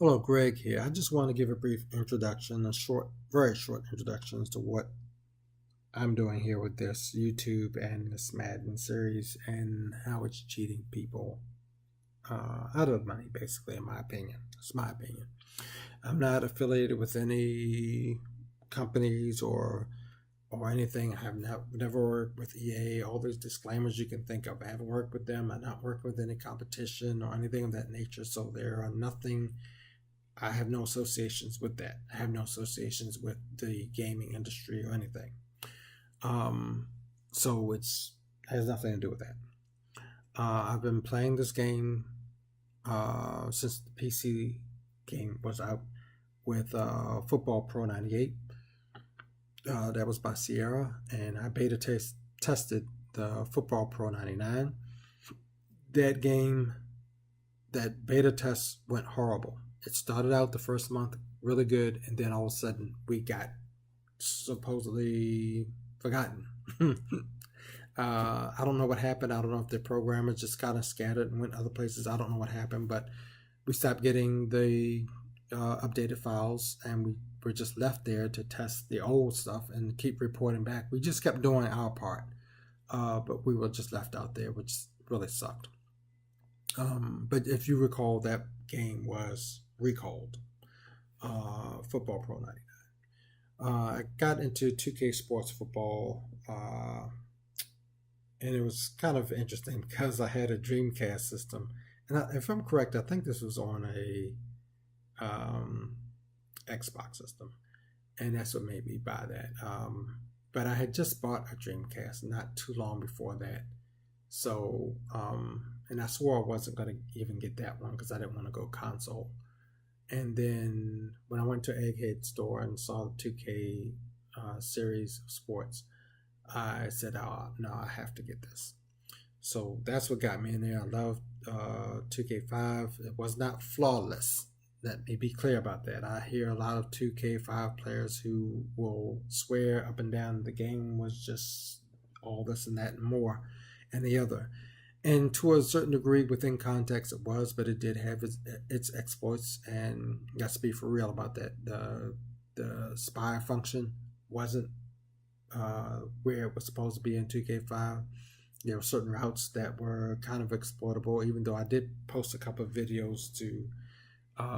Hello, Greg here. I just want to give a brief introduction, a short, very short introduction as to what I'm doing here with this YouTube and this Madden series and how it's cheating people out of money, basically, in my opinion. It's my opinion. I'm not affiliated with any companies or anything. I have never worked with EA. All these disclaimers you can think of. I haven't worked with them. I'm not working with any competition or anything of that nature. So there are nothing. I have no associations with that. I have no associations with the gaming industry or anything. Um, so it's has nothing to do with that. I've been playing this game since the PC game was out with Football Pro 98. That was by Sierra, and I tested the Football Pro 99. That game, that beta test went horrible. It started out the first month really good, and then all of a sudden we got supposedly forgotten. I don't know what happened. I don't know if the programmers just kind of scattered and went other places. I don't know what happened, but we stopped getting the updated files, and we were just left there to test the old stuff and keep reporting back. We just kept doing our part, but we were just left out there, which really sucked. But if you recall, that game was recalled, Football Pro 99. I got into 2K Sports Football, and it was kind of interesting because I had a Dreamcast system. And if I'm correct, I think this was on a Xbox system, and that's what made me buy that. But I had just bought a Dreamcast not too long before that, so and I swore I wasn't going to even get that one because I didn't want to go console. And then when I went to Egghead store and saw the 2K series of sports, I said, "Oh no, I have to get this." So that's what got me in there. I love 2K5. It was not flawless. Let me be clear about that. I hear a lot of 2K5 players who will swear up and down the game was just all this and that and more and the other. And to a certain degree, within context, it was, but it did have its exploits, and let's be for real about that. The spy function wasn't where it was supposed to be in 2K5. There were certain routes that were kind of exploitable, even though I did post a couple of videos to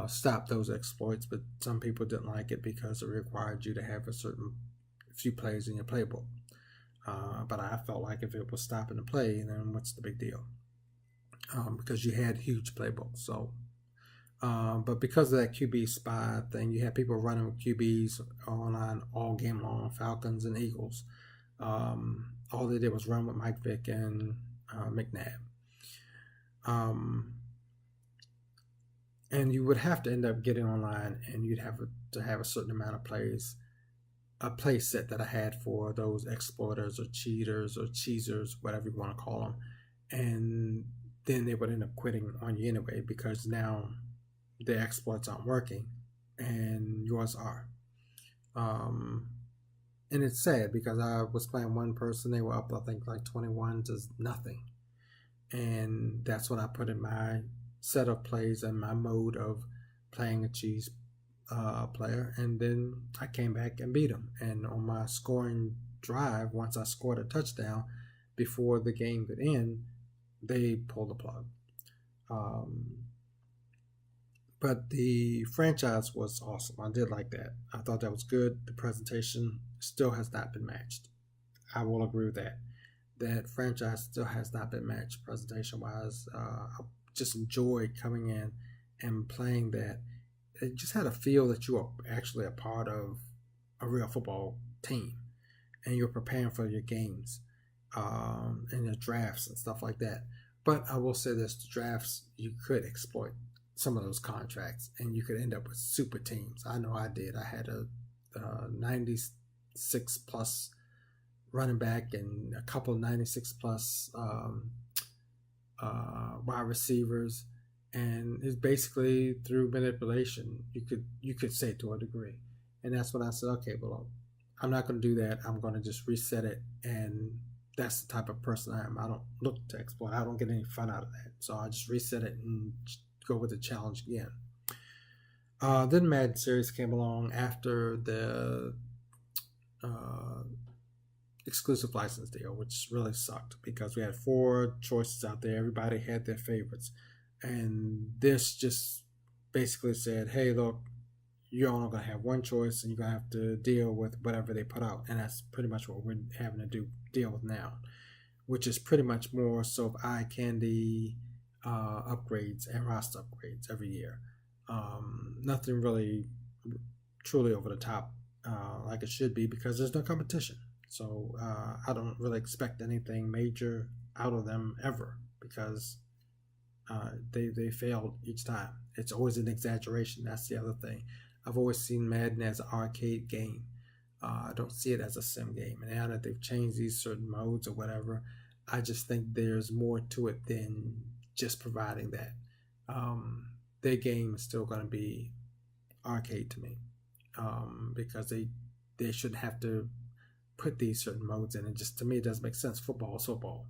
stop those exploits, but some people didn't like it because it required you to have a certain few plays in your playbook. But I felt like if it was stopping the play, then what's the big deal? Because you had huge playbooks. So, but because of that QB spy thing, you had people running with QBs online all game long, Falcons and Eagles. All they did was run with Mike Vick and McNabb. And you would have to end up getting online, and you'd have to have a certain amount of plays, a play set that I had for those exploiters or cheaters or cheesers, whatever you want to call them. And then they would end up quitting on you anyway because now the exploits aren't working and yours are. And it's sad because I was playing one person, they were up, I think, like 21 to nothing. And that's when I put in my set of plays and my mode of playing a cheese player, and then I came back and beat him. And on my scoring drive, once I scored a touchdown before the game could end, they pulled the plug. But the franchise was awesome. I did like that. I thought that was good. The presentation still has not been matched. I will agree with that. That franchise still has not been matched presentation wise. I just enjoyed coming in and playing that. It just had a feel that you are actually a part of a real football team, and you're preparing for your games and your drafts and stuff like that. But I will say this: the drafts, you could exploit some of those contracts, and you could end up with super teams. I know I did. I had a 96 plus running back and a couple 96 plus wide receivers, and it's basically through manipulation. You could say to a degree, and that's when I said, okay, well, I'm not going to do that. I'm going to just reset it, and that's the type of person I am. I don't look to exploit. I don't get any fun out of that, so I just reset it and go with the challenge again. Then Madden series came along after the uh, exclusive license deal, which really sucked because we had four choices out there. Everybody had their favorites, and this just basically said, "Hey, look, you're only gonna have one choice, and you're gonna have to deal with whatever they put out." And that's pretty much what we're having to deal with now, which is pretty much more so of eye candy upgrades and roster upgrades every year. Nothing really truly over the top like it should be because there's no competition. So I don't really expect anything major out of them ever because they failed each time. It's always an exaggeration. That's the other thing. I've always seen Madden as an arcade game. I don't see it as a sim game. And now that they've changed these certain modes or whatever, I just think there's more to it than just providing that. Their game is still going to be arcade to me because they shouldn't have to put these certain modes in. And just to me, it doesn't make sense. Football is football.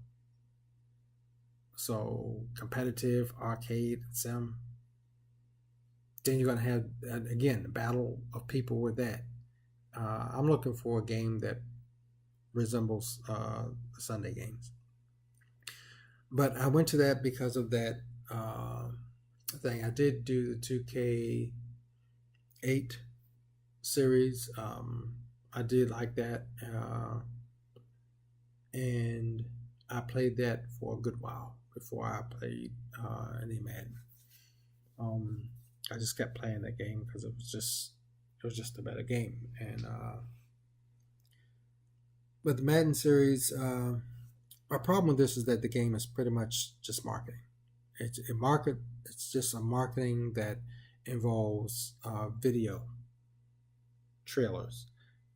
So competitive, arcade, sim. Then you're going to have, again, the battle of people with that. I'm looking for a game that resembles the Sunday games. But I went to that because of that thing. I did do the 2K8 series. I did like that. And I played that for a good while before I played any Madden. I just kept playing that game because it was just a better game. And but the Madden series, our problem with this is that the game is pretty much just marketing. It's just a marketing that involves video trailers,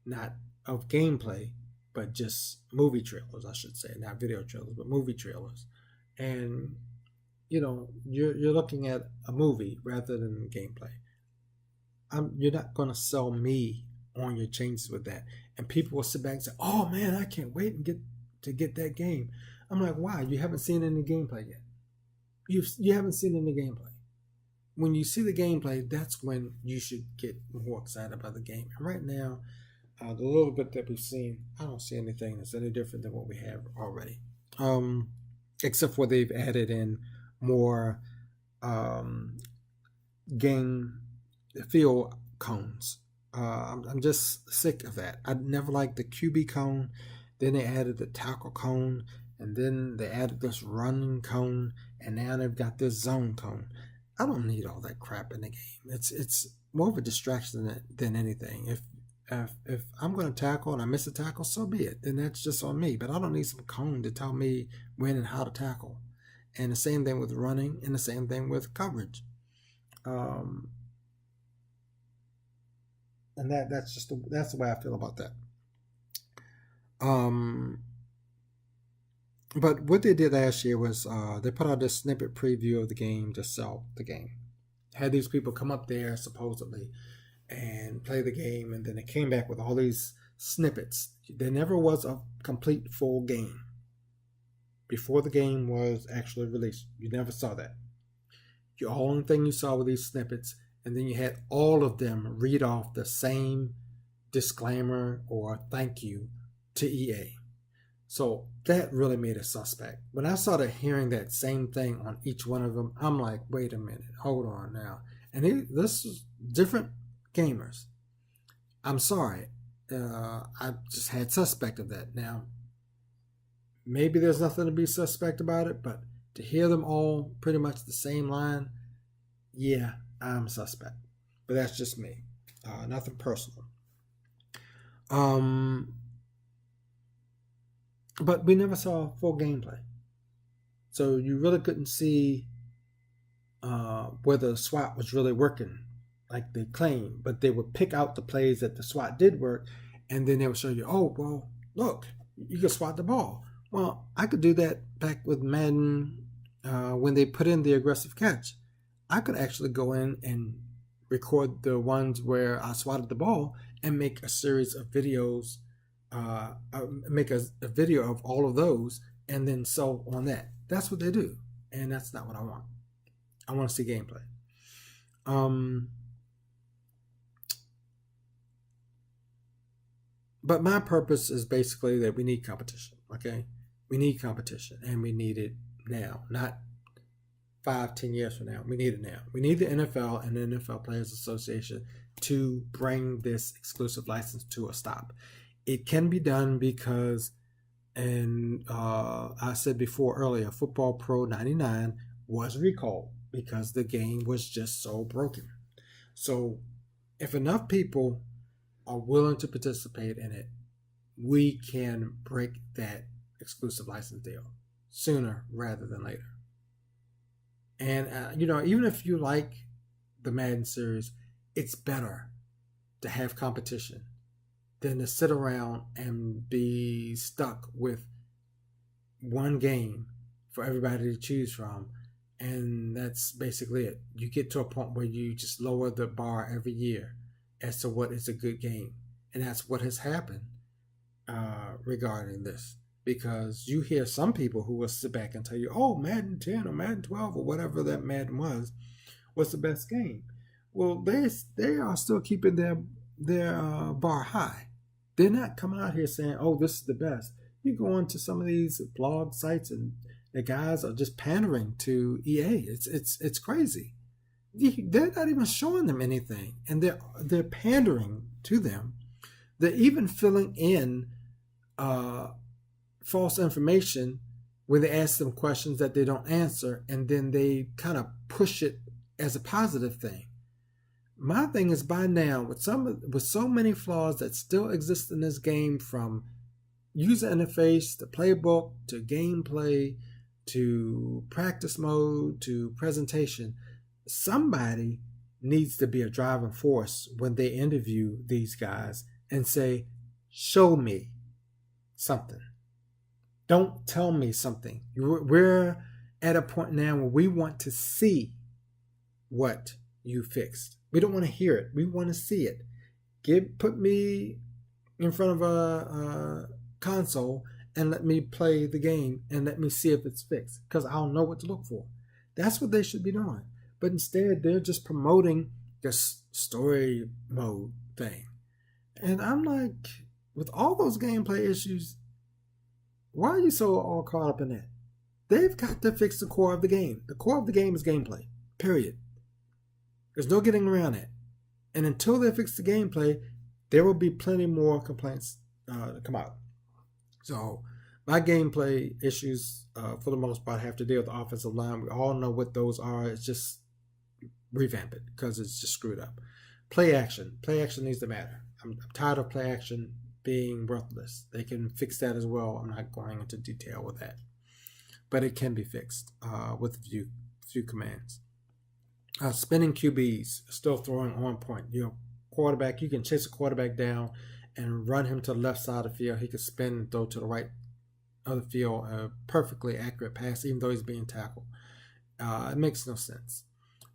not of gameplay, but just movie trailers, I should say, not video trailers, but movie trailers. And you're looking at a movie rather than gameplay. You're not going to sell me on your changes with that. And people will sit back and say, "Oh man, I can't wait and get that game." I'm like, "Why? You haven't seen any gameplay yet. You haven't seen any gameplay. When you see the gameplay, that's when you should get more excited about the game." And right now, the little bit that we've seen, I don't see anything that's any different than what we have already. Except for they've added in more game field cones. I'm just sick of that. I never liked the QB cone. Then they added the tackle cone, and then they added this running cone, and now they've got this zone cone. I don't need all that crap in the game. It's more of a distraction than anything. If I'm going to tackle and I miss a tackle, so be it. Then that's just on me. But I don't need some cone to tell me when and how to tackle. And the same thing with running, and the same thing with coverage. And that's the way I feel about that. But what they did last year was they put out this snippet preview of the game to sell the game. Had these people come up there supposedly and play the game, and then they came back with all these snippets. There never was a complete full game before the game was actually released. You never saw that. The only thing you saw were these snippets, and then you had all of them read off the same disclaimer or thank you to EA. So that really made it suspect. When I started hearing that same thing on each one of them, I'm like, wait a minute, hold on now. And this is different gamers. I'm sorry. I just had suspect of that. Now, maybe there's nothing to be suspect about it, but to hear them all pretty much the same line, yeah, I'm suspect. But that's just me. Nothing personal. But we never saw full gameplay. So you really couldn't see whether the SWAT was really working like they claim. But they would pick out the plays that the SWAT did work, and then they would show you, oh, well, look, you can SWAT the ball. Well, I could do that back with Madden when they put in the aggressive catch. I could actually go in and record the ones where I swatted the ball and make a series of videos, make a video of all of those, and then sell on that. That's what they do, and that's not what I want. I want to see gameplay. but my purpose is basically that we need competition. Okay, we need competition, and we need it now, not 5, 10 years from now. We need it now. We need the NFL and the NFL Players Association to bring this exclusive license to a stop. It can be done because, and I said before earlier, Football Pro 99 was recalled because the game was just so broken. So if enough people are willing to participate in it, we can break that exclusive license deal sooner rather than later. And, even if you like the Madden series, it's better to have competition than to sit around and be stuck with one game for everybody to choose from. And that's basically it. You get to a point where you just lower the bar every year as to what is a good game. And that's what has happened regarding this. Because you hear some people who will sit back and tell you, oh, Madden 10 or Madden 12 or whatever that Madden was the best game. Well, they are still keeping their bar high. They're not coming out here saying, oh, this is the best. You go into some of these blog sites and the guys are just pandering to EA. It's crazy. They're not even showing them anything, and they're pandering to them. They're even filling in false information when they ask them questions that they don't answer, and then they kind of push it as a positive thing. My thing is, by now, with so many flaws that still exist in this game, from user interface to playbook to gameplay to practice mode to presentation, somebody needs to be a driving force when they interview these guys and say, show me something. Don't tell me something. We're at a point now where we want to see what you fixed. We don't want to hear it. We want to see it. Put me in front of a console and let me play the game and let me see if it's fixed, because I'll know what to look for. That's what they should be doing. But instead, they're just promoting this story mode thing. And I'm like, with all those gameplay issues, why are you so all caught up in that? They've got to fix the core of the game. The core of the game is gameplay, period. There's no getting around it. And until they fix the gameplay, there will be plenty more complaints to come out. So my gameplay issues, for the most part, have to deal with the offensive line. We all know what those are. It's just revamp it because it's just screwed up. Play action. Play action needs to matter. I'm tired of play action being worthless. They can fix that as well. I'm not going into detail with that. But it can be fixed with a few commands. Spinning QBs, still throwing on point. Quarterback, you can chase a quarterback down and run him to the left side of the field. He can spin and throw to the right of the field, a perfectly accurate pass, even though he's being tackled. It makes no sense.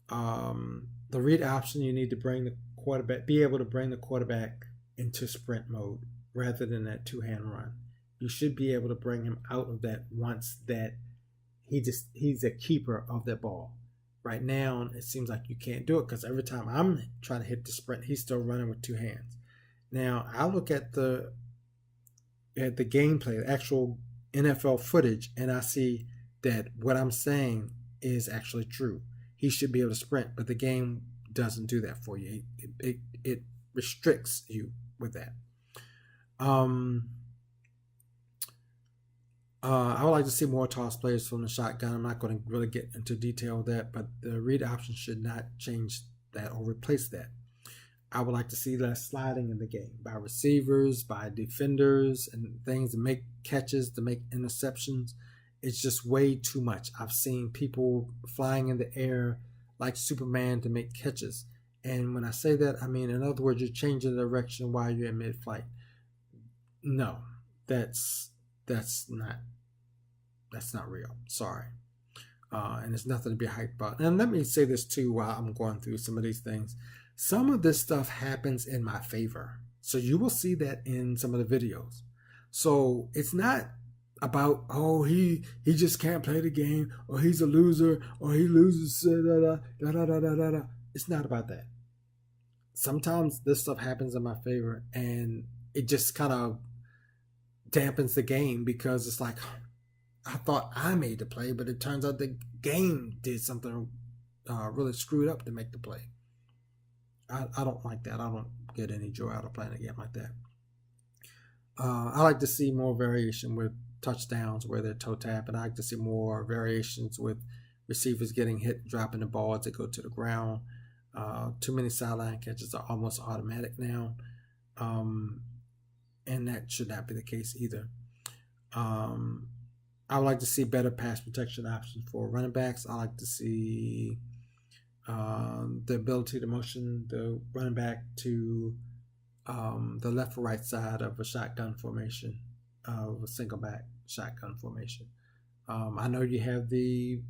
The read option, you need to be able to bring the quarterback into sprint mode rather than that two-hand run. You should be able to bring him out of that once that he's a keeper of that ball. Right now, it seems like you can't do it because every time I'm trying to hit the sprint, he's still running with two hands. Now, I look at the gameplay, the actual NFL footage, and I see that what I'm saying is actually true. He should be able to sprint, but the game doesn't do that for you. It restricts you with that. I would like to see more toss players from the shotgun. I'm not going to really get into detail with that, but the read option should not change that or replace that. I would like to see less sliding in the game by receivers, by defenders, and things to make catches, to make interceptions. It's just way too much. I've seen people flying in the air like Superman to make catches. And when I say that, I mean, in other words, you're changing the direction while you're in mid-flight. No, that's not real. Sorry. And there's nothing to be hyped about. And let me say this too while I'm going through some of these things. Some of this stuff happens in my favor. So you will see that in some of the videos. So it's not about, oh, he just can't play the game, or he's a loser, or he loses, It's not about that. Sometimes this stuff happens in my favor, and it just kind of dampens the game, because it's like, I thought I made the play, but it turns out the game did something really screwed up to make the play. I don't like that. I don't get any joy out of playing a game like that. I like to see more variation with touchdowns where they're toe tap, and I like to see more variations with receivers getting hit, dropping the ball as they go to the ground. Too many sideline catches are almost automatic now, and that should not be the case either. I would like to see better pass protection options for running backs. I like to see the ability to motion the running back to the left or right side of a shotgun formation, of a single back shotgun formation. I know you have the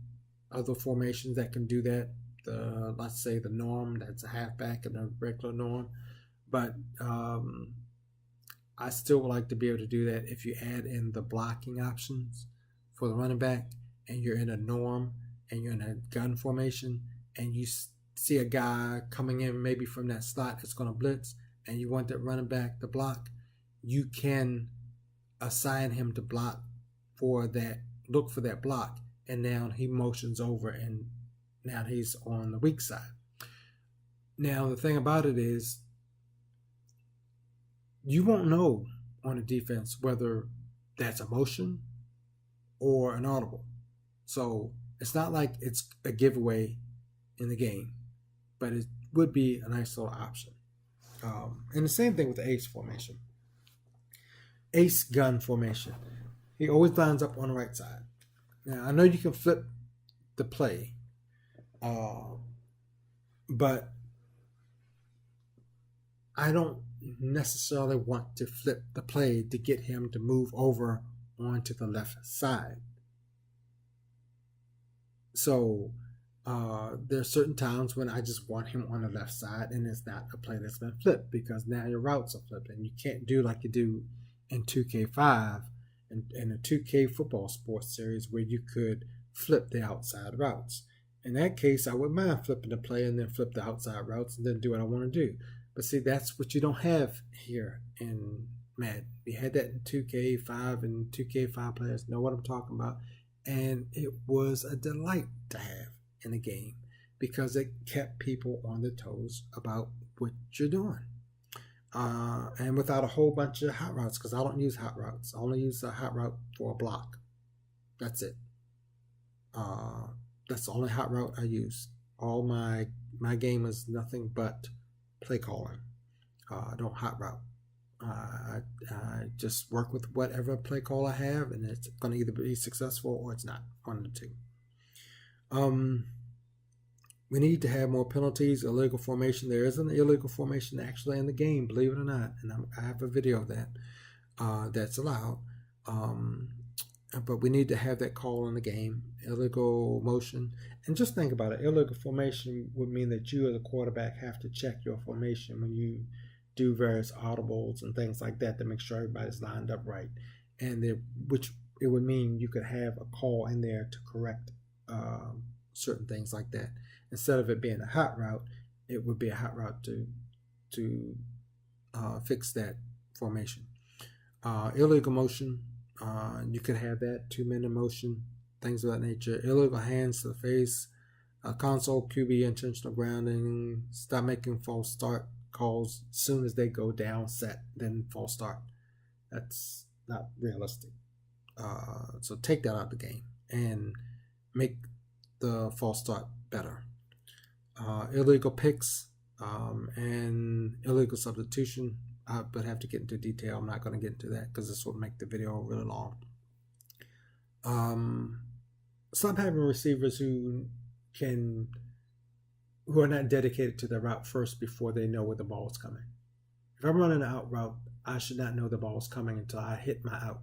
other formations that can do that. Let's say the norm, that's a halfback and a regular norm, but I still would like to be able to do that if you add in the blocking options for the running back, and you're in a norm and you're in a gun formation, and you see a guy coming in maybe from that slot that's going to blitz, and you want that running back to block, you can assign him to block for that, look for that block, and now he motions over and now he's on the weak side. Now the thing about it is, you won't know on a defense whether that's a motion or an audible. So it's not like it's a giveaway in the game, but it would be a nice little option. And the same thing with the ace formation. Ace gun formation. He always lines up on the right side. Now, I know you can flip the play, but I don't necessarily want to flip the play to get him to move over onto the left side. So there are certain times when I just want him on the left side, and it's not a play that's been flipped, because now your routes are flipped, and you can't do like you do in 2K5 and a 2K football sports series where you could flip the outside routes. In that case, I wouldn't mind flipping the play and then flip the outside routes and then do what I want to do. But see, that's what you don't have here in Madden. We had that in 2K5, and 2K5 players know what I'm talking about. And it was a delight to have in the game, because it kept people on their toes about what you're doing. And without a whole bunch of hot routes, because I don't use hot routes. I only use a hot route for a block. That's it. That's the only hot route I use. All my game is nothing but play calling. I don't hot route. I just work with whatever play call I have, and it's going to either be successful or it's not. One of the two. We need to have more penalties. Illegal formation. There is an illegal formation actually in the game, believe it or not, and I have a video of that. That's allowed. But we need to have that call in the game. Illegal motion. And just think about it. Illegal formation would mean that you as a quarterback have to check your formation when you do various audibles and things like that to make sure everybody's lined up right. And which it would mean you could have a call in there to correct certain things like that. Instead of it being a hot route, it would be a hot route to fix that formation. Illegal motion. You could have that 2-minute motion, things of that nature. Illegal hands to the face, console QB intentional grounding, stop making false start calls as soon as they go down set, then false start. That's not realistic. So take that out of the game and make the false start better. Illegal picks and illegal substitution. I would have to get into detail. I'm not going to get into that because this will make the video really long. Stop having receivers who are not dedicated to the route first before they know where the ball is coming. If I'm running an out route, I should not know the ball is coming until I hit my out.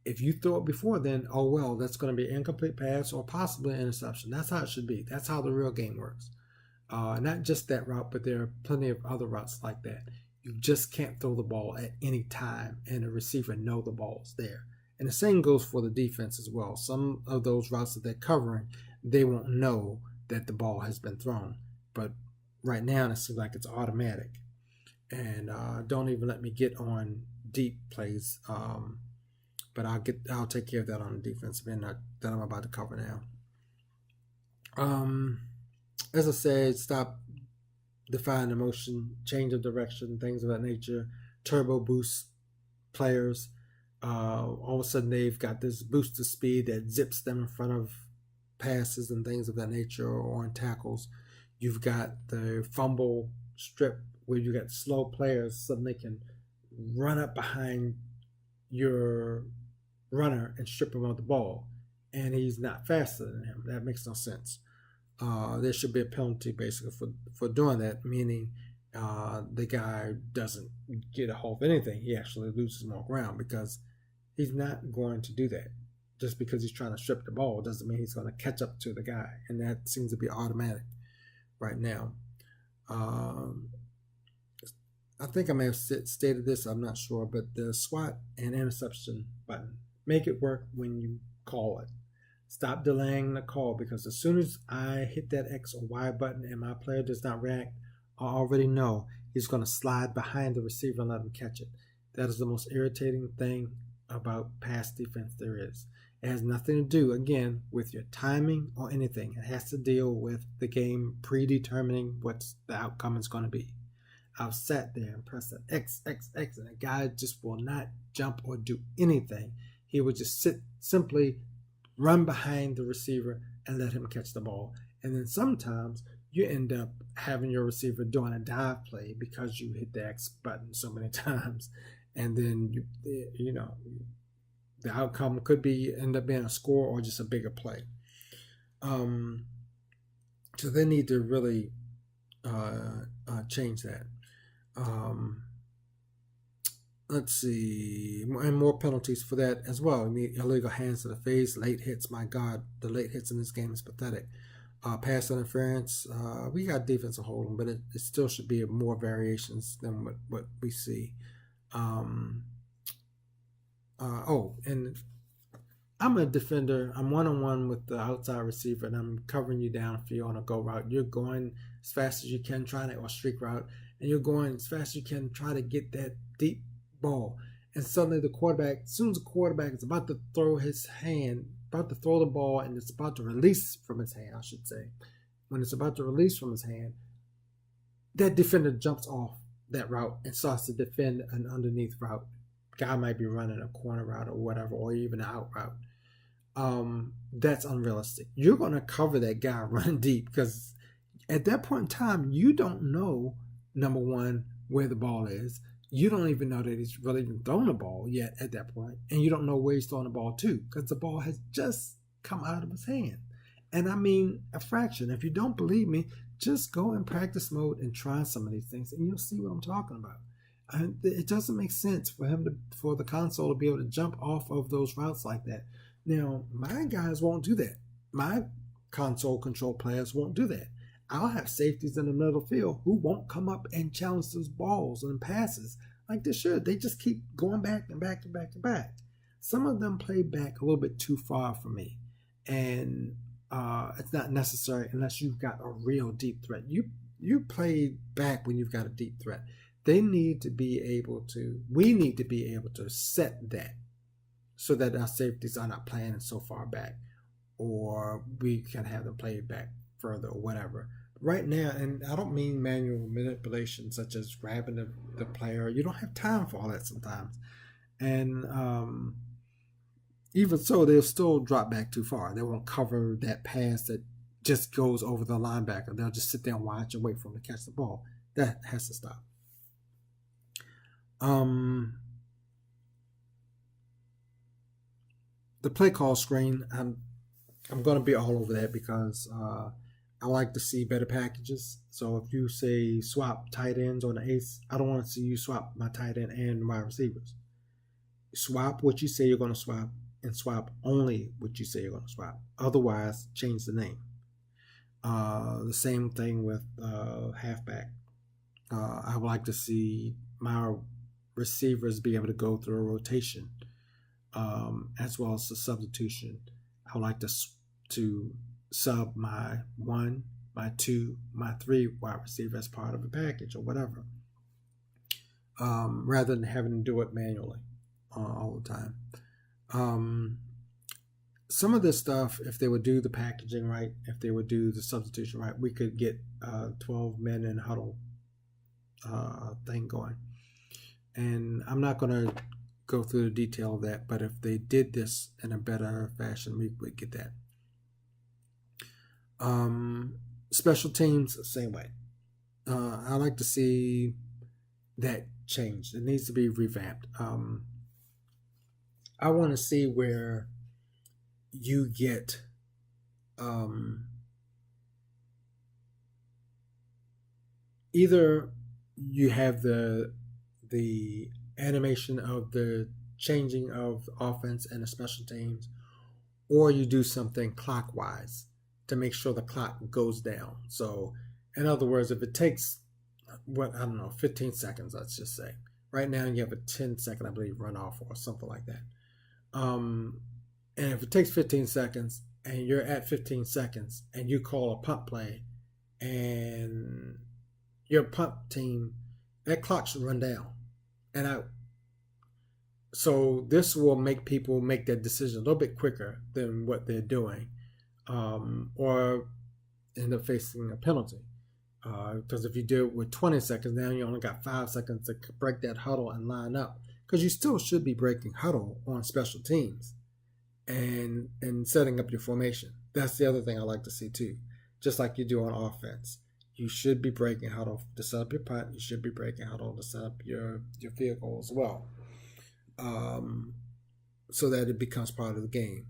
If you throw it before then, oh well, that's going to be an incomplete pass or possibly an interception. That's how it should be. That's how the real game works. Not just that route, but there are plenty of other routes like that. You just can't throw the ball at any time and the receiver know the ball's there. And the same goes for the defense as well. Some of those routes that they're covering, they won't know that the ball has been thrown. But right now, it seems like it's automatic. and don't even let me get on deep plays. But I'll take care of that on the defensive end that I'm about to cover now. As I said, stop defying emotion, change of direction, things of that nature, turbo boost players. All of a sudden they've got this boost of speed that zips them in front of passes and things of that nature or on tackles. You've got the fumble strip where you got slow players so they can run up behind your runner and strip him of the ball, and he's not faster than him. That makes no sense. There should be a penalty basically for doing that, meaning the guy doesn't get a hold of anything. He actually loses more ground because he's not going to do that. Just because he's trying to strip the ball doesn't mean he's going to catch up to the guy, and that seems to be automatic right now. I think I may have stated this, I'm not sure, but the SWAT and interception button, make it work when you call it. Stop delaying the call, because as soon as I hit that X or Y button and my player does not react, I already know he's going to slide behind the receiver and let him catch it. That is the most irritating thing about pass defense there is. It has nothing to do, again, with your timing or anything. It has to deal with the game predetermining what the outcome is going to be. I've sat there and pressed an X, X, X, and the guy just will not jump or do anything. He would just simply run behind the receiver and let him catch the ball. And then sometimes you end up having your receiver doing a dive play because you hit the X button so many times. And then, the outcome could end up being a score or just a bigger play. So they need to really change that. Let's see, and more penalties for that as well. I mean, illegal hands to the face, late hits. My God, the late hits in this game is pathetic. Pass interference. We got defensive holding, but it still should be more variations than what we see. And I'm a defender. I'm one-on-one with the outside receiver, and I'm covering you downfield on a go route. You're going as fast as you can, trying to, or streak route, and you're going as fast as you can, try to get that deep ball. And suddenly as soon as the quarterback is about to throw the ball, and it's about to release from his hand, I should say. When it's about to release from his hand, that defender jumps off that route and starts to defend an underneath route. Guy might be running a corner route or whatever, or even an out route. That's unrealistic. You're going to cover that guy run deep, because at that point in time, you don't know, number one, where the ball is. You don't even know that he's really even thrown the ball yet at that point. And you don't know where he's throwing the ball to, because the ball has just come out of his hand. And I mean a fraction. If you don't believe me, just go in practice mode and try some of these things, and you'll see what I'm talking about. It doesn't make sense for the console to be able to jump off of those routes like that. Now, my guys won't do that. My console control players won't do that. I'll have safeties in the middle field who won't come up and challenge those balls and passes like they should. They just keep going back and back and back and back. Some of them play back a little bit too far for me, and it's not necessary unless you've got a real deep threat. You play back when you've got a deep threat. We need to be able to set that so that our safeties are not playing so far back, or we can have them play back further or whatever. Right now, and I don't mean manual manipulation such as grabbing the player. You don't have time for all that sometimes. And even so, they'll still drop back too far. They won't cover that pass that just goes over the linebacker. They'll just sit there and watch and wait for him to catch the ball. That has to stop. The play call screen, I'm going to be all over that because I like to see better packages. So if you say swap tight ends on the ace, I don't want to see you swap my tight end and my receivers. Swap what you say you're going to swap, and swap only what you say you're going to swap. Otherwise, change the name. The same thing with halfback. I would like to see my receivers be able to go through a rotation, as well as a substitution. I would like to sub my 1, my 2, my 3 wide receiver as part of a package or whatever. rather than having to do it manually all the time. Some of this stuff, if they would do the packaging right, if they would do the substitution right, we could get 12 men in huddle thing going. And I'm not going to go through the detail of that, but if they did this in a better fashion, we would get that. Special teams, same way. I like to see that changed. It needs to be revamped. I want to see where you get either you have the animation of the changing of offense and the special teams, or you do something clockwise to make sure the clock goes down. So in other words, if it takes 15 seconds, let's just say. Right now you have a 10-second, I believe, runoff or something like that. And if it takes 15 seconds and you're at 15 seconds and you call a punt play and your punt team, that clock should run down and out. So this will make people make that decision a little bit quicker than what they're doing, or end up facing a penalty. Because if you do it with 20 seconds, now you only got 5 seconds to break that huddle and line up. Because you still should be breaking huddle on special teams and setting up your formation. That's the other thing I like to see too. Just like you do on offense. You should be breaking huddle to set up your punt. You should be breaking huddle to set up your field goal as well. So that it becomes part of the game.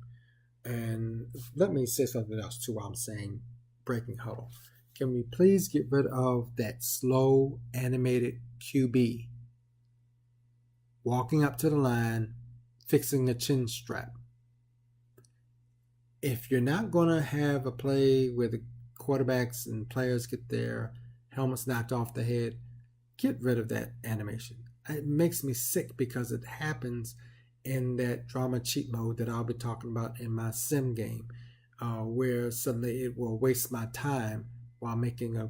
And let me say something else too while I'm saying breaking huddle. Can we please get rid of that slow animated QB walking up to the line, fixing a chin strap? If you're not going to have a play where the quarterbacks and players get their helmets knocked off the head, get rid of that animation. It makes me sick because it happens in that drama cheat mode that I'll be talking about in my sim game, where suddenly it will waste my time while making a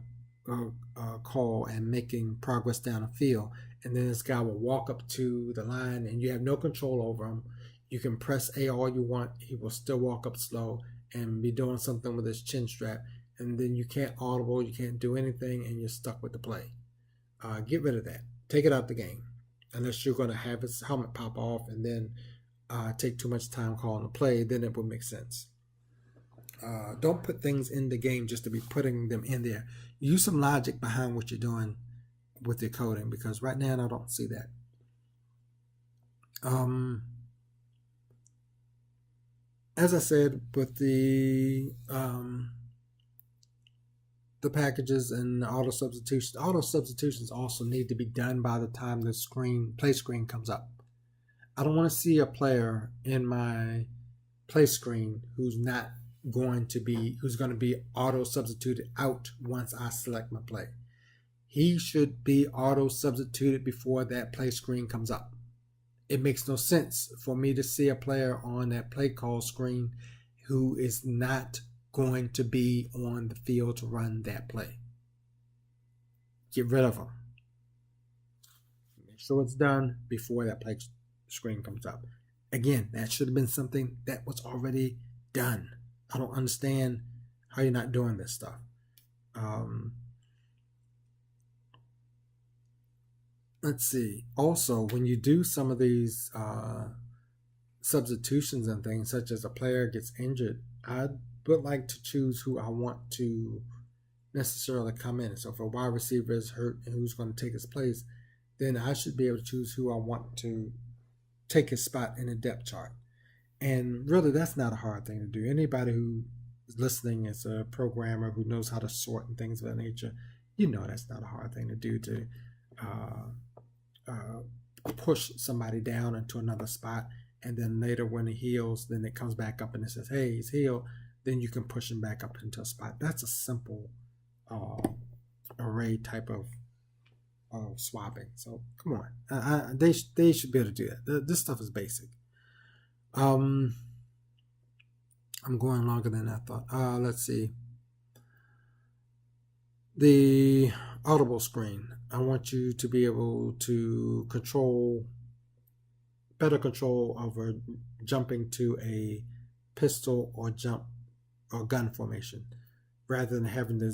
call and making progress down the field. And then this guy will walk up to the line and you have no control over him. You can press A all you want. He will still walk up slow and be doing something with his chin strap. And then you can't audible, you can't do anything, and you're stuck with the play. Get rid of that. Take it out the game. Unless you're going to have his helmet pop off and then take too much time calling the play, then it would make sense. Don't put things in the game just to be putting them in there. Use some logic behind what you're doing with your coding, because right now I don't see that. As I said, with the packages and auto substitutions also need to be done by the time the play screen comes up. I don't want to see a player in my play screen who's going to be auto substituted out once I select my play. He should be auto substituted before that play screen comes up. It makes no sense for me to see a player on that play call screen who is not going to be on the field to run that play. Get rid of them. Make sure it's done before that play screen comes up. Again, that should have been something that was already done. I don't understand how you're not doing this stuff. Let's see. Also, when you do some of these substitutions and things, such as a player gets injured, I would like to choose who I want to necessarily come in. So if a wide receiver is hurt and who's going to take his place, then I should be able to choose who I want to take his spot in the depth chart. And really, that's not a hard thing to do. Anybody who is listening is a programmer who knows how to sort and things of that nature. You know that's not a hard thing to do, to push somebody down into another spot, and then later when he heals, then it comes back up and it says, hey, he's healed. Then you can push him back up into a spot. That's a simple array type of swapping. So come on, they should be able to do that. This stuff is basic. I'm going longer than I thought. Let's see. The audible screen. I want you to be able to better control over jumping to a pistol or jump or gun formation rather than having to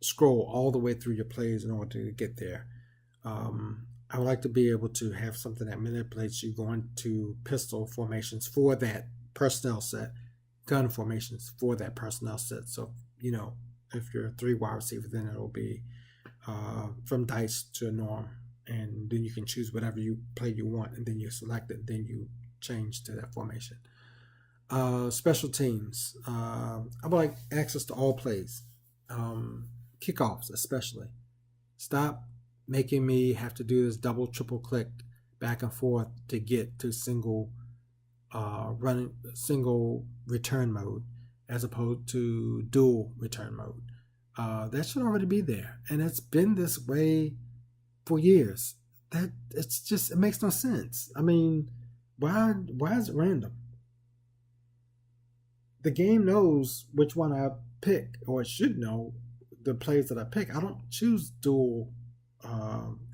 scroll all the way through your plays in order to get there. I would like to be able to have something that manipulates you going to pistol formations for that personnel set, gun formations for that personnel set. So, if you're a 3 wide receiver, then it'll be from dice to a norm. And then you can choose whatever play you want, and then you select it, then you change to that formation. Special teams. I would like access to all plays. Kickoffs especially. Stop making me have to do this double, triple click back and forth to get to single return mode as opposed to dual return mode. That should already be there, and it's been this way for years. It makes no sense. I mean, why is it random? The game knows which one I pick, or it should know the plays that I pick. I don't choose dual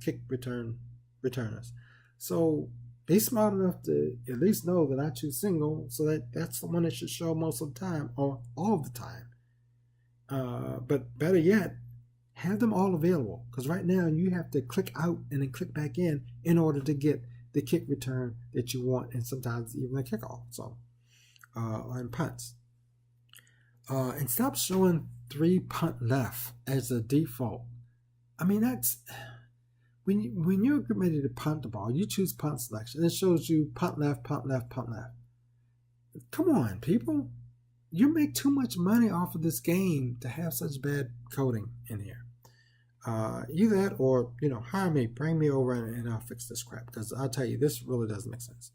kick returners. So be smart enough to at least know that I choose single, so that's the one that should show most of the time or all of the time. But better yet, have them all available, because right now you have to click out and then click back in order to get the kick return that you want, and sometimes even a kickoff. So, and punts. And stop showing 3 punt left as a default. I mean, that's when you're ready to punt the ball, you choose punt selection. It shows you punt left, punt left, punt left. Come on, people. You make too much money off of this game to have such bad coding in here. Either that or, hire me, bring me over and I'll fix this crap, because I'll tell you, this really doesn't make sense.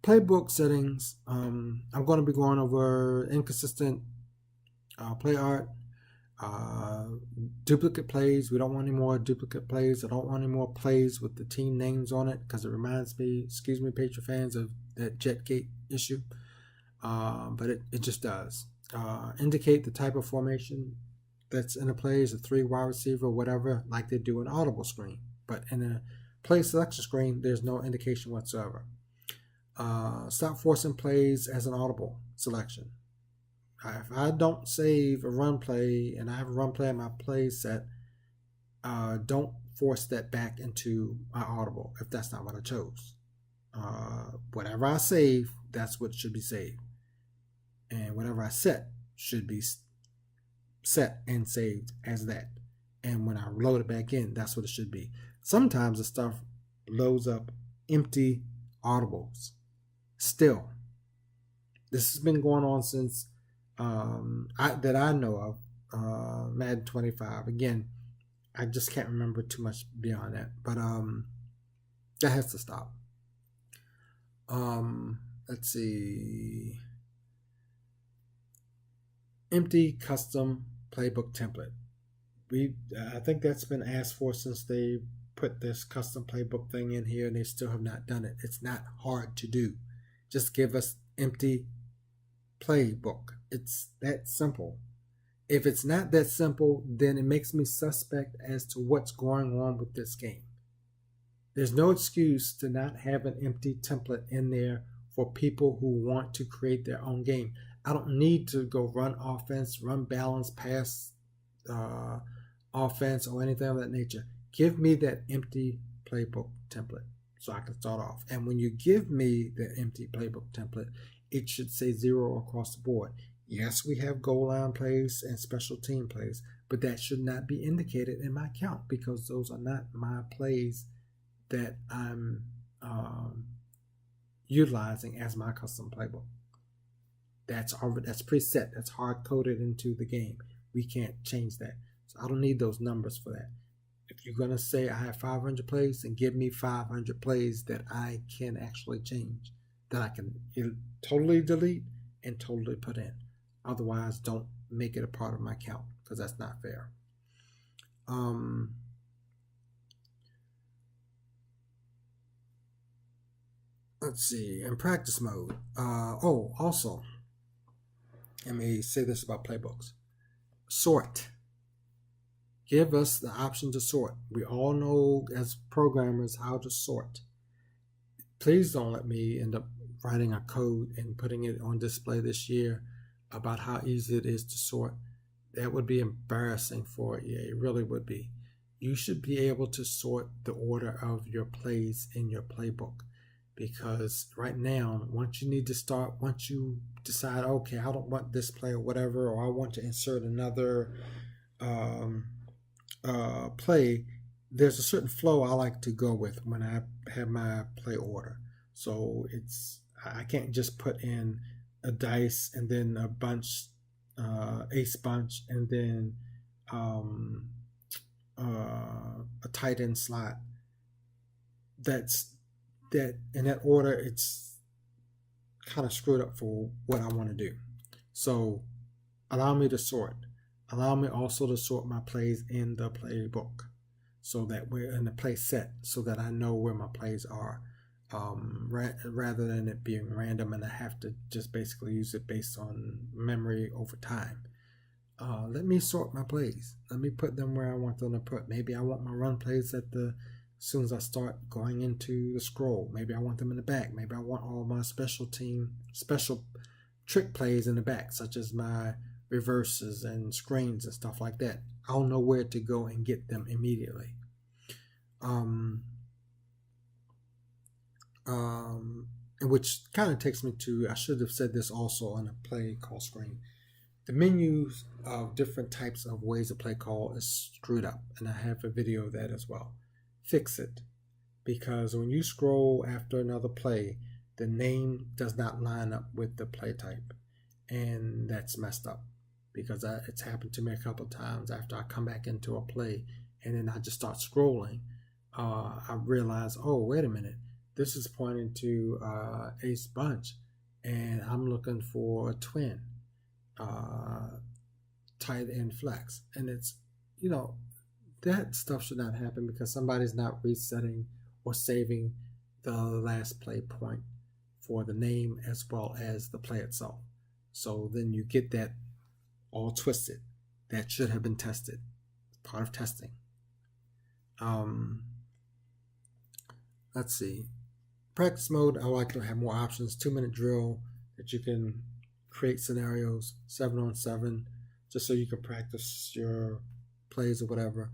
Playbook settings. I'm going to be going over inconsistent play art, duplicate plays. We don't want any more duplicate plays. I don't want any more plays with the team names on it, because it reminds me, excuse me, Patriot fans, of that Jetgate issue. But it just does. Indicate the type of formation that's in a play, is a 3 wide receiver or whatever, like they do in audible screen. But in a play selection screen, there's no indication whatsoever. Stop forcing plays as an audible selection. If I don't save a run play and I have a run play in my play set, don't force that back into my audible if that's not what I chose. Whatever I save, that's what should be saved. And whatever I set should be set and saved as that. And when I load it back in, that's what it should be. Sometimes the stuff loads up empty audibles. Still, this has been going on since that I know of, Madden 25. Again, I just can't remember too much beyond that, but that has to stop. Let's see. Empty custom playbook template. I think that's been asked for since they put this custom playbook thing in here, and they still have not done it. It's not hard to do. Just give us empty playbook. It's that simple. If it's not that simple, then it makes me suspect as to what's going on with this game. There's no excuse to not have an empty template in there for people who want to create their own game. I don't need to go run offense, run balance, pass offense, or anything of that nature. Give me that empty playbook template so I can start off. And when you give me the empty playbook template, it should say 0 across the board. Yes, we have goal line plays and special team plays, but that should not be indicated in my count, because those are not my plays that I'm utilizing as my custom playbook. That's preset. That's hard coded into the game. We can't change that. So I don't need those numbers for that. If you're going to say I have 500 plays, then give me 500 plays that I can actually change, that I can totally delete and totally put in. Otherwise, don't make it a part of my count, because that's not fair. Let's see. In practice mode. Also, let me say this about playbooks. Sort. Give us the option to sort. We all know as programmers how to sort. Please don't let me end up writing a code and putting it on display this year about how easy it is to sort. That would be embarrassing for EA. It really would be. You should be able to sort the order of your plays in your playbook, because right now, once you decide, okay, I don't want this play or whatever, or I want to insert another um, play, there's a certain flow I like to go with when I have my play order. So I can't just put in a dice and then a bunch, ace bunch, and then a tight end slot. That in that order, it's kind of screwed up for what I want to do. So allow me to sort. Allow me also to sort my plays in the playbook, so that we're in the play set, so that I know where my plays are, rather than it being random and I have to just basically use it based on memory over time. Let me sort my plays. Let me put them where I want them to put. Maybe I want my run plays as soon as I start going into the scroll. Maybe I want them in the back. Maybe I want all my special trick plays in the back, such as my reverses and screens and stuff like that. I'll know where to go and get them immediately. Which kind of takes me to, I should have said this also on a play call screen. The menus of different types of ways to play call is screwed up, and I have a video of that as well. Fix it, because when you scroll after another play, the name does not line up with the play type, and that's messed up, because it's happened to me a couple of times after I come back into a play and then I just start scrolling. I realize, oh, wait a minute, this is pointing to ace bunch, and I'm looking for a twin, tight end flex, and it's, that stuff should not happen, because somebody's not resetting or saving the last play point for the name as well as the play itself. So then you get that all twisted. That should have been tested. It's part of testing. Let's see. Practice mode, I like to have more options. 2-minute drill that you can create scenarios, 7-on-7, just so you can practice your plays or whatever.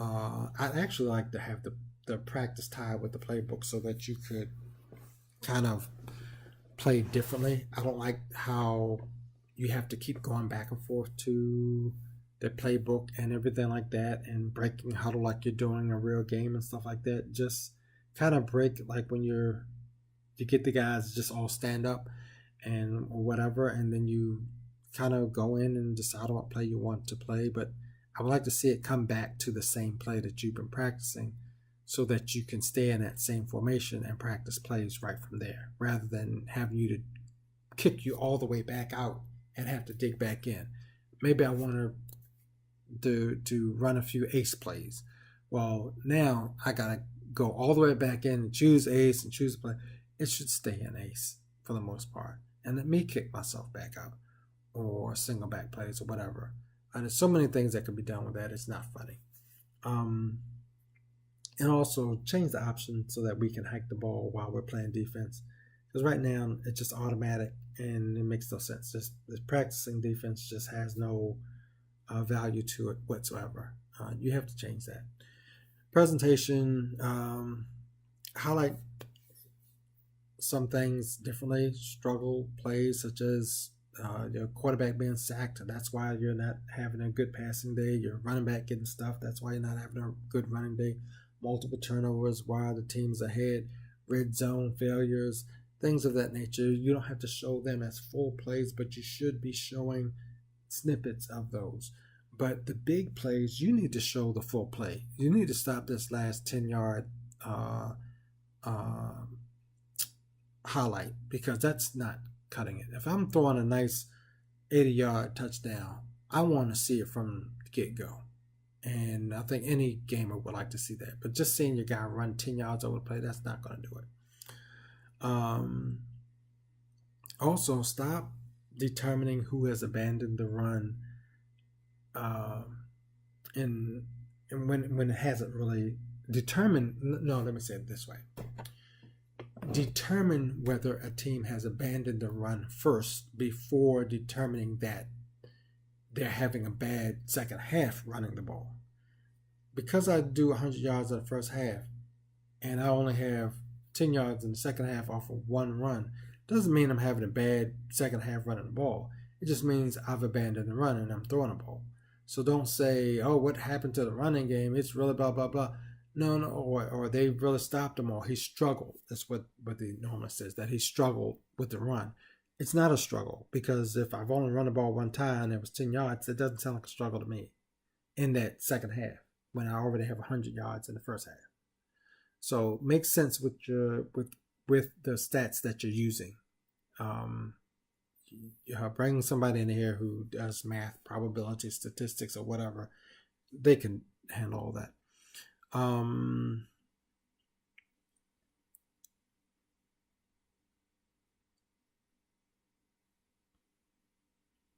I'd actually like to have the practice tied with the playbook, so that you could kind of play differently. I don't like how you have to keep going back and forth to the playbook and everything like that, and breaking huddle like you're doing a real game and stuff like that. Just kind of break, like when you get the guys just all stand up or whatever, and then you kind of go in and decide what play you want to play. But I would like to see it come back to the same play that you've been practicing, so that you can stay in that same formation and practice plays right from there, rather than having you to kick you all the way back out and have to dig back in. Maybe I want to run a few ace plays. Well, now I gotta go all the way back in and choose ace and choose a play. It should stay in ace for the most part, and let me kick myself back out, or single back plays or whatever. And there's so many things that can be done with that. It's not funny. And also change the option so that we can hike the ball while we're playing defense. Because right now it's just automatic and it makes no sense. Just practicing defense just has no value to it whatsoever. You have to change that. Presentation, highlight some things differently. Struggle plays such as your quarterback being sacked. That's why you're not having a good passing day. Your running back getting stuffed. That's why you're not having a good running day. Multiple turnovers while the team's ahead. Red zone failures. Things of that nature. You don't have to show them as full plays, but you should be showing snippets of those. But the big plays, you need to show the full play. You need to stop this last 10-yard highlight, because that's not cutting it. If I'm throwing a nice 80-yard touchdown, I want to see it from the get-go. And I think any gamer would like to see that. But just seeing your guy run 10 yards over the play, that's not going to do it. Also, stop determining who has abandoned the run and when it hasn't really determined. No, let me say it this way: determine whether a team has abandoned the run first before determining that they're having a bad second half running the ball. Because I do 100 yards in the first half and I only have 10 yards in the second half off of one run, doesn't mean I'm having a bad second half running the ball. It just means I've abandoned the run and I'm throwing the ball. So don't say, oh, what happened to the running game? It's really blah, blah, blah. No, or they really stopped him, or he struggled. That's what the normally says, that he struggled with the run. It's not a struggle, because if I've only run the ball one time and it was 10 yards, it doesn't sound like a struggle to me in that second half when I already have 100 yards in the first half. So make sense with with the stats that you're using. Bring somebody in here who does math, probability, statistics, or whatever. They can handle all that.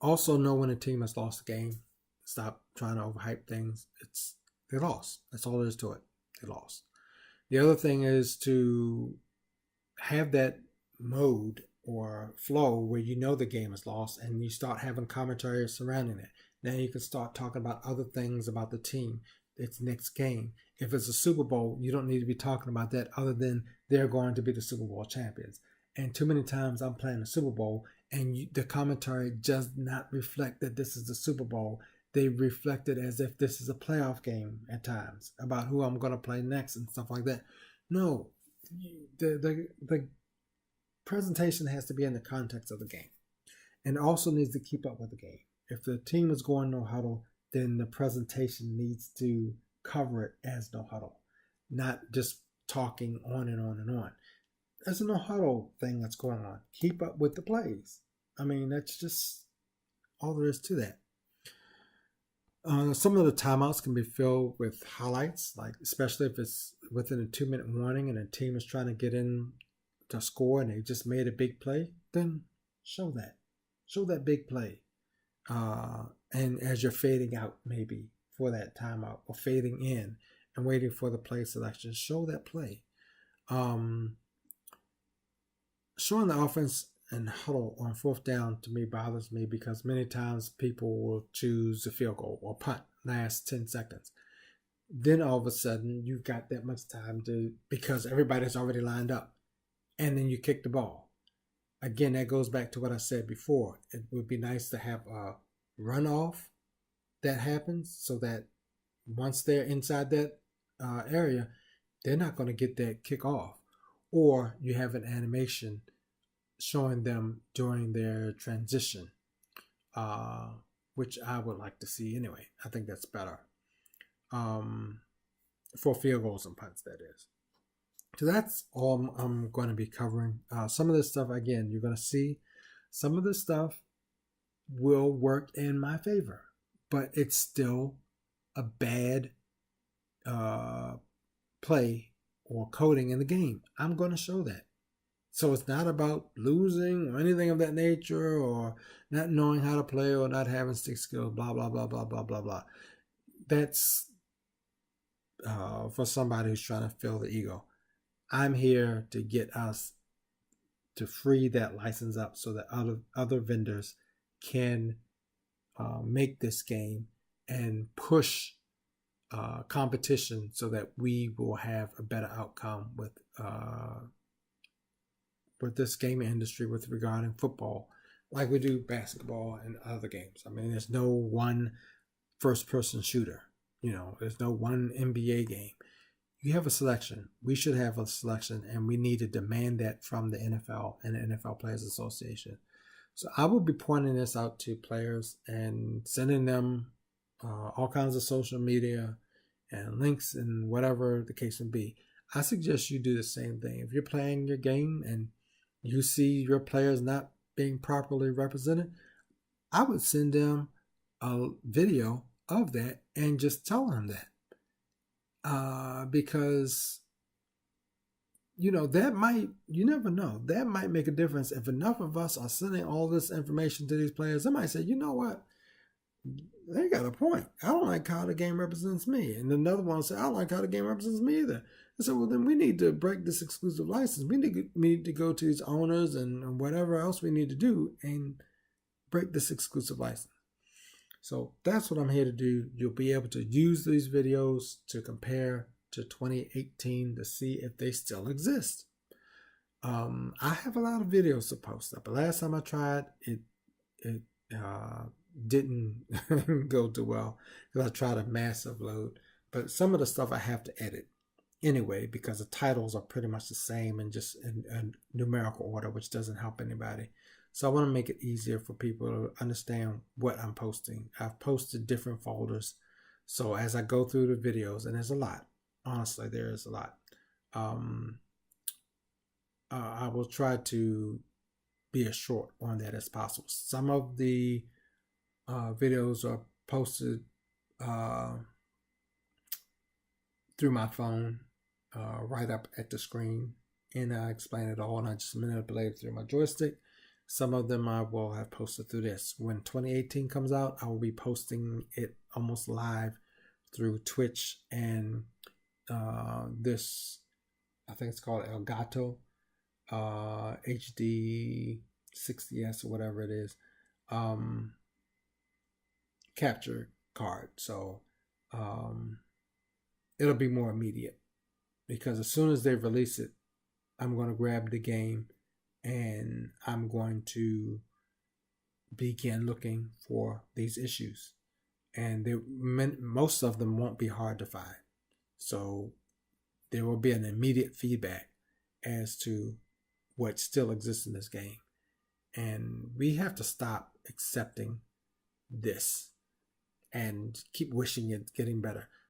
Also know when a team has lost a game. Stop trying to overhype things. They lost. That's all there is to it. They lost. The other thing is to have that mode or flow where you know the game is lost and you start having commentary surrounding it. Now you can start talking about other things about the team, its next game. If it's a Super Bowl, you don't need to be talking about that other than they're going to be the Super Bowl champions. And too many times I'm playing the Super Bowl and the commentary does not reflect that this is the Super Bowl. They reflect it as if this is a playoff game at times about who I'm going to play next and stuff like that. No, the presentation has to be in the context of the game, and also needs to keep up with the game. If the team is going no huddle, then the presentation needs to cover it as no huddle, not just talking on and on and on. There's a no huddle thing that's going on. Keep up with the plays. I mean, that's just all there is to that. Some of the timeouts can be filled with highlights, like especially if it's within a 2-minute warning and a team is trying to get in to score and they just made a big play, then show that big play. And as you're fading out maybe for that timeout, or fading in and waiting for the play selection, show that play. Showing the offense and huddle on fourth down to me bothers me, because many times people will choose a field goal or punt last 10 seconds. Then all of a sudden you've got that much time because everybody's already lined up, and then you kick the ball. Again, that goes back to what I said before. It would be nice to have a runoff that happens so that once they're inside that area, they're not going to get that kick off. Or you have an animation showing them during their transition, which I would like to see anyway. I think that's better for field goals and punts, that is. So that's all I'm going to be covering. Some of this stuff, again, you're going to see some of this stuff will work in my favor, but it's still a bad play or coding in the game. I'm going to show that. So it's not about losing or anything of that nature, or not knowing how to play, or not having stick skills, blah, blah, blah, blah, blah, blah, blah. That's for somebody who's trying to fill the ego. I'm here to get us to free that license up so that other vendors can make this game and push competition so that we will have a better outcome with this gaming industry with regarding football, like we do basketball and other games. I mean, there's no one first-person shooter. There's no one NBA game. You have a selection. We should have a selection, and we need to demand that from the NFL and the NFL Players Association. So I will be pointing this out to players and sending them all kinds of social media and links and whatever the case may be. I suggest you do the same thing. If you're playing your game and you see your players not being properly represented, I would send them a video of that and just tell them that. Because, that might, you never know, that might make a difference. If enough of us are sending all this information to these players, they might say, you know what? they got a point. I don't like how the game represents me. And another one said, I don't like how the game represents me either. And so, well, then we need to break this exclusive license. We need to go to these owners and whatever else we need to do and break this exclusive license. So that's what I'm here to do. You'll be able to use these videos to compare to 2018 to see if they still exist. I have a lot of videos to post up. But last time I tried, it didn't go too well because I tried a mass upload. But some of the stuff I have to edit anyway because the titles are pretty much the same and just in numerical order, which doesn't help anybody. So I want to make it easier for people to understand what I'm posting. I've posted different folders. So as I go through the videos, and there's a lot, honestly, there is a lot. I will try to be as short on that as possible. Some of the videos are posted through my phone, right up at the screen, and I explain it all, and I just manipulate it through my joystick. Some of them I will have posted through this. When 2018 comes out, I will be posting it almost live through Twitch and this, I think it's called Elgato HD 60S or whatever it is, capture card. So it'll be more immediate because as soon as they release it, I'm going to grab the game and I'm going to begin looking for these issues. And most of them won't be hard to find. So there will be an immediate feedback as to what still exists in this game. And we have to stop accepting this and keep wishing it's getting better.